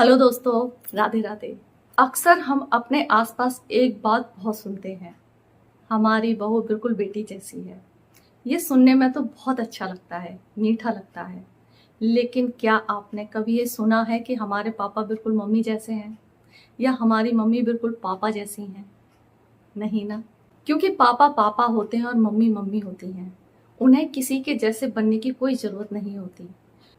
Hello दोस्तों, राधे राधे। अक्सर हम अपने आसपास एक बात बहुत सुनते हैं, हमारी बहू बिल्कुल बेटी जैसी है। ये सुनने में तो बहुत अच्छा लगता है, मीठा लगता है। लेकिन क्या आपने कभी ये सुना है कि हमारे पापा बिल्कुल मम्मी जैसे हैं या हमारी मम्मी बिल्कुल पापा जैसी हैं? नहीं ना। क्योंकि पापा पापा होते हैं और मम्मी मम्मी होती हैं। उन्हें किसी के जैसे बनने की कोई जरूरत नहीं होती।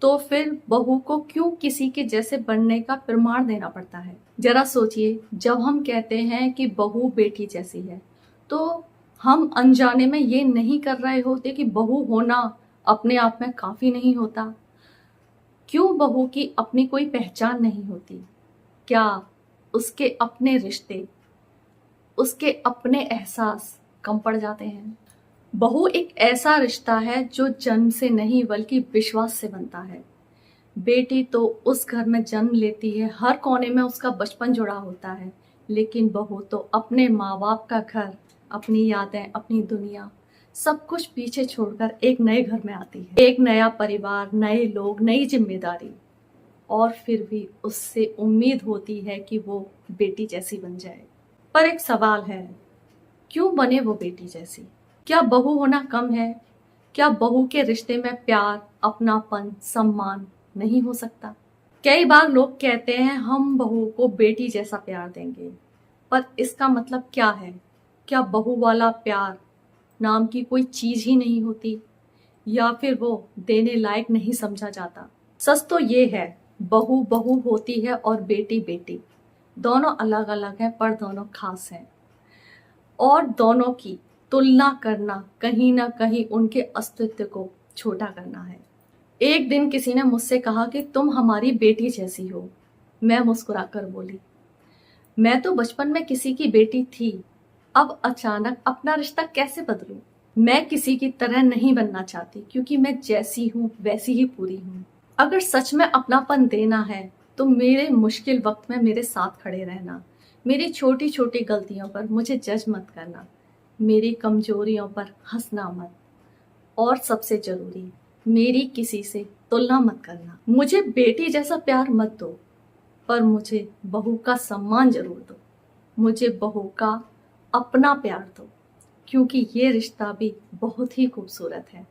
तो फिर बहू को क्यों किसी के जैसे बनने का प्रमाण देना पड़ता है? जरा सोचिए, जब हम कहते हैं कि बहू बेटी जैसी है, तो हम अनजाने में ये नहीं कर रहे होते कि बहू होना अपने आप में काफी नहीं होता? क्यों बहू की अपनी कोई पहचान नहीं होती? क्या उसके अपने रिश्ते, उसके अपने एहसास कम पड़ जाते हैं? बहू एक ऐसा रिश्ता है जो जन्म से नहीं बल्कि विश्वास से बनता है। बेटी तो उस घर में जन्म लेती है, हर कोने में उसका बचपन जुड़ा होता है। लेकिन बहू तो अपने माँ बाप का घर, अपनी यादें, अपनी दुनिया, सब कुछ पीछे छोड़कर एक नए घर में आती है। एक नया परिवार, नए लोग, नई जिम्मेदारी। और फिर भी उससे उम्मीद होती है कि वो बेटी जैसी बन जाए। पर एक सवाल है, क्यों बने वो बेटी जैसी? क्या बहू होना कम है? क्या बहू के रिश्ते में प्यार, अपनापन, सम्मान नहीं हो सकता? कई बार लोग कहते हैं हम बहू को बेटी जैसा प्यार देंगे, पर इसका मतलब क्या है? क्या बहू वाला प्यार नाम की कोई चीज ही नहीं होती, या फिर वो देने लायक नहीं समझा जाता? सच तो ये है, बहू बहू होती है और बेटी बेटी। दोनों अलग अलग हैं पर दोनों खास हैं। और दोनों की तुलना करना कहीं ना कहीं उनके अस्तित्व को छोटा करना है। एक दिन किसी ने मुझसे कहा कि तुम हमारी बेटी जैसी हो। मैं मुस्कुराकर बोली, मैं तो बचपन में किसी की बेटी थी, अब अचानक अपना रिश्ता कैसे बदलूं? मैं किसी की तरह नहीं बनना चाहती, क्योंकि मैं जैसी हूँ वैसी ही पूरी हूँ। अगर सच में अपनापन देना है तो मेरे मुश्किल वक्त में मेरे साथ खड़े रहना, मेरी छोटी छोटी गलतियों पर मुझे जज मत करना, मेरी कमजोरियों पर हंसना मत, और सबसे जरूरी, मेरी किसी से तुलना मत करना। मुझे बेटी जैसा प्यार मत दो, पर मुझे बहू का सम्मान जरूर दो। मुझे बहू का अपना प्यार दो, क्योंकि ये रिश्ता भी बहुत ही खूबसूरत है।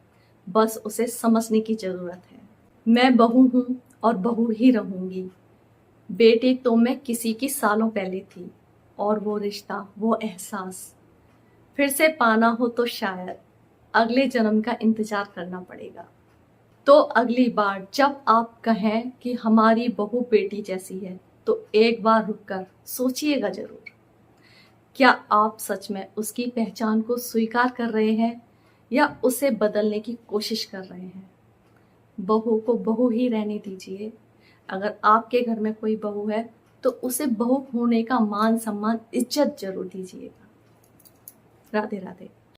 बस उसे समझने की जरूरत है। मैं बहू हूं और बहू ही रहूंगी। बेटी तो मैं किसी की सालों पहले थी, और वो रिश्ता, वो एहसास फिर से पाना हो तो शायद अगले जन्म का इंतजार करना पड़ेगा। तो अगली बार जब आप कहें कि हमारी बहू बेटी जैसी है, तो एक बार रुककर सोचिएगा जरूर, क्या आप सच में उसकी पहचान को स्वीकार कर रहे हैं या उसे बदलने की कोशिश कर रहे हैं? बहू को बहू ही रहने दीजिए। अगर आपके घर में कोई बहू है तो उसे बहू होने का मान सम्मान, इज्जत जरूर दीजिएगा। राधे राधे।